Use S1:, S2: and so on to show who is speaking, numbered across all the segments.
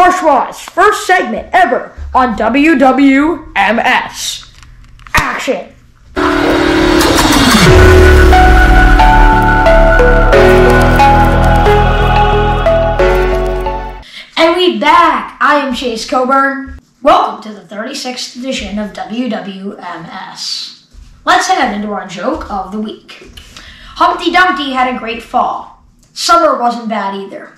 S1: Parshwa's first segment ever on WWMS. Action! And we back. I am Coburn. Welcome to the 36th edition of WWMS. Let's head into our joke of the week. Humpty Dumpty had a great fall. Summer wasn't bad either.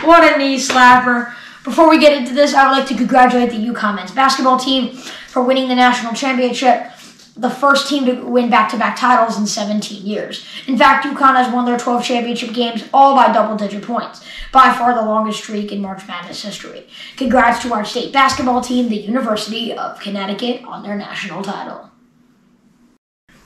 S1: What a knee slapper. Before we get into this, I would like to congratulate the UConn men's basketball team for winning the national championship, the first team to win back-to-back titles in 17 years. In fact, UConn has won their 12 championship games all by double-digit points, by far the longest streak in March Madness history. Congrats to our state basketball team, the University of Connecticut, on their national title.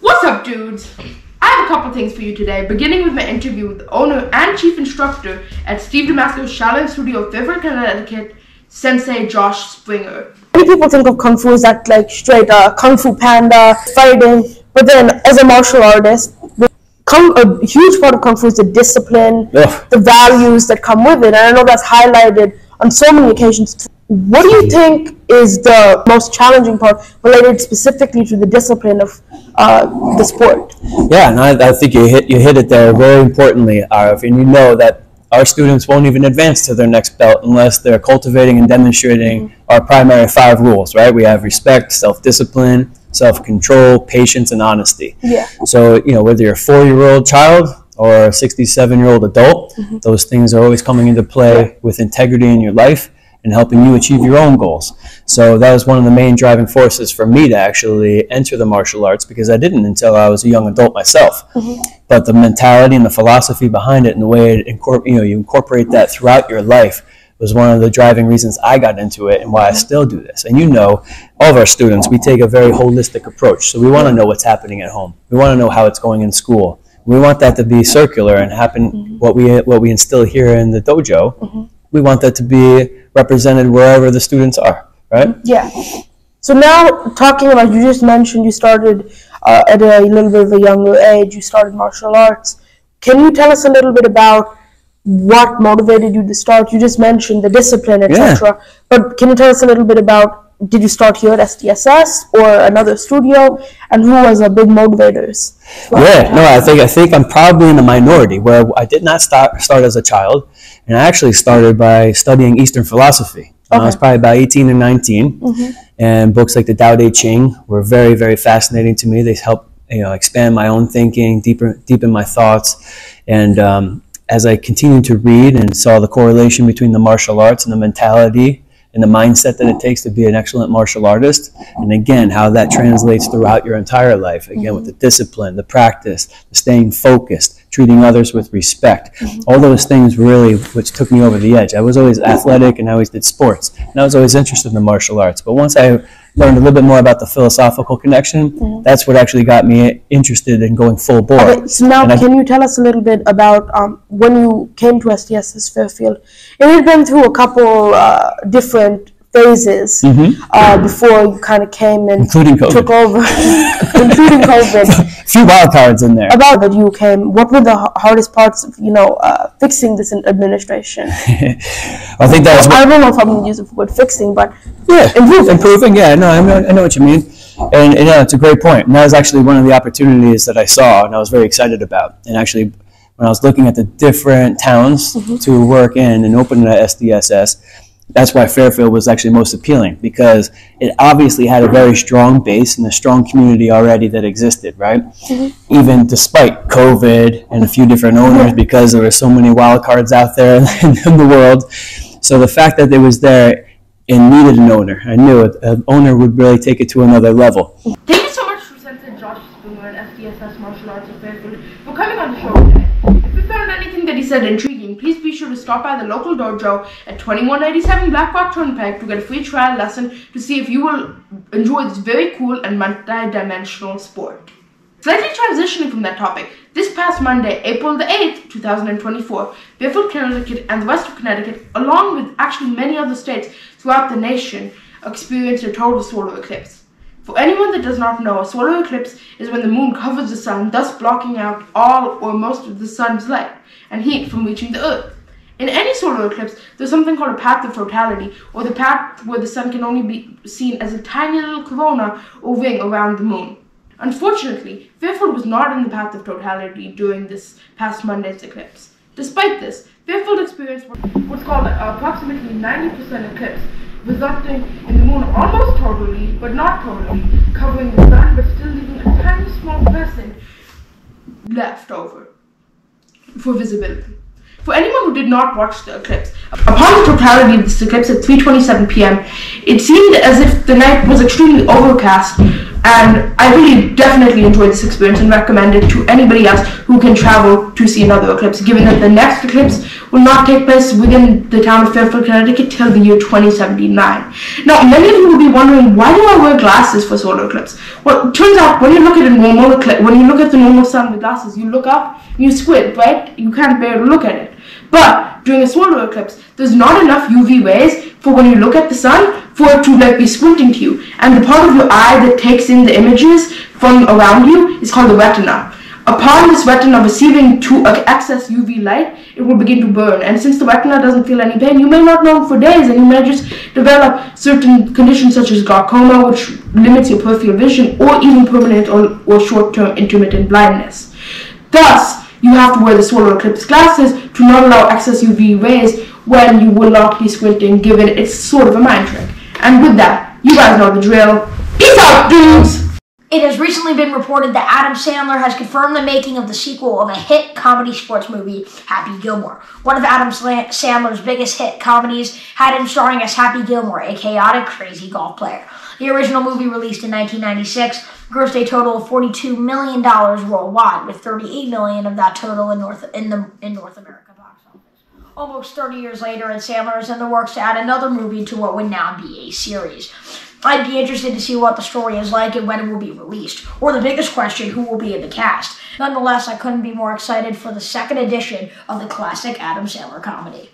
S2: What's up, dudes? I have a couple things for you today, beginning with my interview with the owner and chief instructor at Steve Damasco's Shah Studio, Fairfield, Connecticut, Sensei Josh Springer.
S3: Many people think of Kung Fu as that straight Kung Fu Panda fighting, but then as a martial artist, a huge part of Kung Fu is the discipline, the values that come with it, and I know that's highlighted on so many occasions. What do you think is the most challenging part related specifically to the discipline of the sport?
S4: Yeah, and I think you hit it there very importantly, Arav, and you know that our students won't even advance to their next belt unless they're cultivating and demonstrating our primary 5 rules, right? We have respect, self-discipline, self-control, patience, and honesty.
S3: Yeah.
S4: So, whether you're a 4-year-old child or a 67-year-old adult, those things are always coming into play with integrity in your life and helping you achieve your own goals. So that was one of the main driving forces for me to actually enter the martial arts, because I didn't until I was a young adult myself. But the mentality and the philosophy behind it and the way it you incorporate that throughout your life was one of the driving reasons I got into it and why I still do this. And all of our students, we take a very holistic approach. So we want to know what's happening at home. We want to know how it's going in school. We want that to be circular and happen. What we instill here in the dojo, we want that to be represented wherever the students are, right?
S3: Yeah. So now, talking about, you just mentioned you started at a little bit of a younger age, you started martial arts. Can you tell us a little bit about what motivated you to start? You just mentioned the discipline, etc. But can you tell us a little bit about, did you start here at SDSS or another studio, and who was the big motivators?
S4: I think I'm probably in the minority, where I did not start as a child, and I actually started by studying Eastern philosophy. I was probably about 18 or 19, and books like the Tao Te Ching were very, very fascinating to me. They helped expand my own thinking, deepen my thoughts, and as I continued to read and saw the correlation between the martial arts and the mentality and the mindset that it takes to be an excellent martial artist, and again, how that translates throughout your entire life, again, with the discipline, the practice, the staying focused, treating others with respect, all those things really which took me over the edge. I was always athletic and I always did sports, and I was always interested in the martial arts, but once I learned a little bit more about the philosophical connection, that's what actually got me interested in going full bore.
S3: Okay, so now can you tell us a little bit about when you came to SDSS Fairfield? It had been through a couple different phases before you kind of came and
S4: including COVID.
S3: Took over, including COVID.
S4: A few wild cards in there.
S3: About that you came, what were the hardest parts of fixing this administration?
S4: I think that was.
S3: I don't know if I'm going to use the word fixing, but
S4: improving. Yeah, no, I know what you mean, and it's a great point. And that was actually one of the opportunities that I saw, and I was very excited about. And actually, when I was looking at the different towns to work in and open at SDSS, that's why Fairfield was actually most appealing, because it obviously had a very strong base and a strong community already that existed, right? Even despite COVID and a few different owners, because there were so many wild cards out there in the world. So the fact that it was there and needed an owner, I knew an owner would really take it to another level.
S2: Thank you so much to Sensei Josh Springer and SDSS Martial Arts of Fairfield for coming on the show today. If you found anything that he said intriguing, please be sure to stop by the local dojo at 2187 Black Rock Turnpike to get a free trial lesson to see if you will enjoy this very cool and multi-dimensional sport. Slightly transitioning from that topic, this past Monday, April the 8th, 2024, Fairfield, Connecticut and the rest of Connecticut, along with actually many other states throughout the nation, experienced a total solar eclipse. For anyone that does not know, a solar eclipse is when the moon covers the sun, thus blocking out all or most of the sun's light and heat from reaching the earth. In any solar eclipse, there's something called a path of totality, or the path where the sun can only be seen as a tiny little corona or wing around the moon. Unfortunately, Fairfield was not in the path of totality during this past Monday's eclipse. Despite this, Fairfield experienced what's called approximately 90% eclipse, resulting in the moon almost totally, but not totally, covering the sun, but still leaving a tiny small crescent left over for visibility. For anyone who did not watch the eclipse, upon the totality of this eclipse at 3:27 p.m., it seemed as if the night was extremely overcast, and I really definitely enjoyed this experience and recommend it to anybody else who can travel to see another eclipse, given that the next eclipse will not take place within the town of Fairfield, Connecticut till the year 2079. Now, many of you will be wondering, why do I wear glasses for solar eclipse? Well, it turns out when you look at a normal eclipse, when you look at the normal sun with glasses, you look up and you squint, right? You can't bear to look at it. But during a solar eclipse, there's not enough UV rays for when you look at the sun for it to be squinting to you. And the part of your eye that takes in the images from around you is called the retina. Upon this retina receiving excess UV light, it will begin to burn. And since the retina doesn't feel any pain, you may not know for days, and you may just develop certain conditions such as glaucoma, which limits your peripheral vision, or even permanent or short-term intermittent blindness. Thus, you have to wear the solar eclipse glasses to not allow excess UV rays when you will not be squinting, given it's sort of a mind trick. And with that, you guys know the drill. Peace out, dudes!
S1: It has recently been reported that Adam Sandler has confirmed the making of the sequel of a hit comedy sports movie, Happy Gilmore. One of Adam Sandler's biggest hit comedies had him starring as Happy Gilmore, a chaotic, crazy golf player. The original movie, released in 1996, grossed a total of $42 million worldwide, with $38 million of that total in North America box office. Almost 30 years later, and Sandler is in the works to add another movie to what would now be a series. I'd be interested to see what the story is like and when it will be released, or the biggest question, who will be in the cast. Nonetheless, I couldn't be more excited for the second edition of the classic Adam Sandler comedy.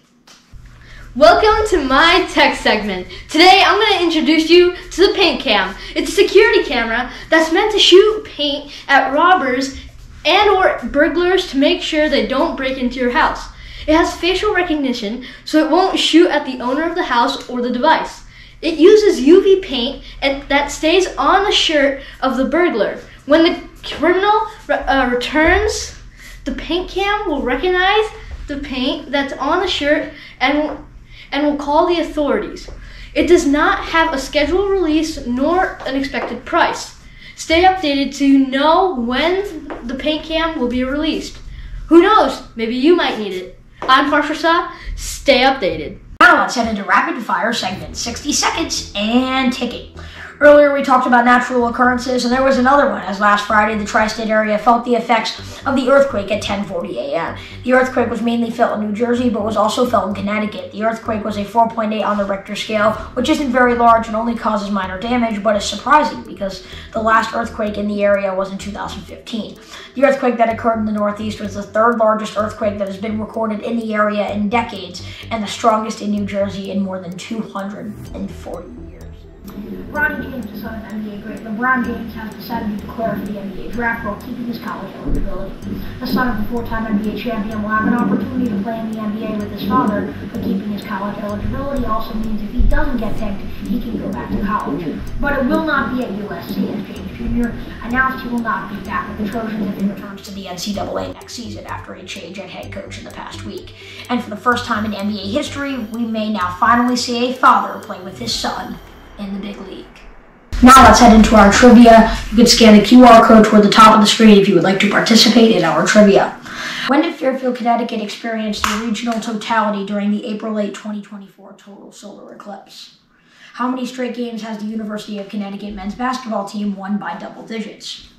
S5: Welcome to my tech segment. Today I'm going to introduce you to the Paint Cam. It's a security camera that's meant to shoot paint at robbers and or burglars to make sure they don't break into your house. It has facial recognition, so it won't shoot at the owner of the house or the device. It uses UV paint that stays on the shirt of the burglar. When the criminal returns, the Paint Cam will recognize the paint that's on the shirt and will call the authorities. It does not have a scheduled release nor an expected price. Stay updated to know when the Paint Cam will be released. Who knows? Maybe you might need it. I'm Parshwa. Stay updated.
S1: Now let's head into rapid fire segment 60 seconds and ticking. Earlier we talked about natural occurrences, and there was another one, as last Friday the tri-state area felt the effects of the earthquake at 10:40 a.m. The earthquake was mainly felt in New Jersey, but was also felt in Connecticut. The earthquake was a 4.8 on the Richter scale, which isn't very large and only causes minor damage, but is surprising because the last earthquake in the area was in 2015. The earthquake that occurred in the Northeast was the third largest earthquake that has been recorded in the area in decades, and the strongest in New Jersey in more than 240 years. Bronny James, the son of NBA great LeBron James, has decided to declare for the NBA draft while keeping his college eligibility. The son of the four-time NBA champion will have an opportunity to play in the NBA with his father, but keeping his college eligibility also means if he doesn't get picked, he can go back to college. But it will not be at USC, as James Jr. announced he will not be back with the Trojans if he returns to the NCAA next season after a change at head coach in the past week. And for the first time in NBA history, we may now finally see a father play with his son in the big league. Now let's head into our trivia. You can scan the QR code toward the top of the screen if you would like to participate in our trivia. When did Fairfield, Connecticut experience the regional totality during the April 8, 2024 total solar eclipse? How many straight games has the University of Connecticut men's basketball team won by double digits?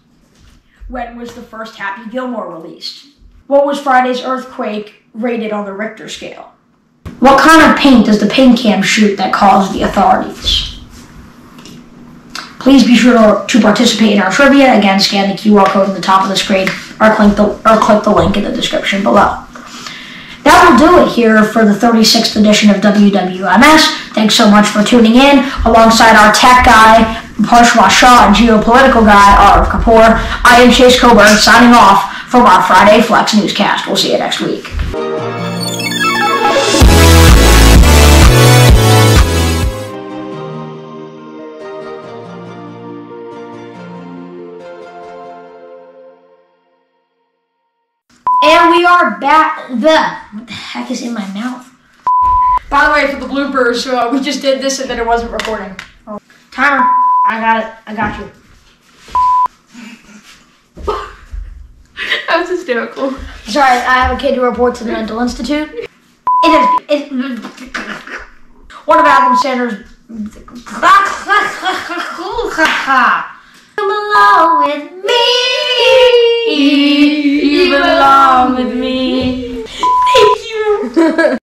S1: When was the first Happy Gilmore released? What was Friday's earthquake rated on the Richter scale? What kind of paint does the Paint Cam shoot that calls the authorities? Please be sure to participate in our trivia. Again, scan the QR code at the top of the screen or click the link in the description below. That will do it here for the 36th edition of WWMS. Thanks so much for tuning in. Alongside our tech guy, Parshwa, Shah, and geopolitical guy, Arav, Kapoor, I am Chase Coburn, signing off from our Friday Flex newscast. We'll see you next week. we are back. What the heck is in my mouth? By the way, for the bloopers, we just did this and then it wasn't recording. Oh. Timer. I got it. I got you.
S2: That was hysterical.
S1: Sorry, I have a kid to report to the mental institute. One of Adam Sandler's. You belong with me. You belong with me. Thank you.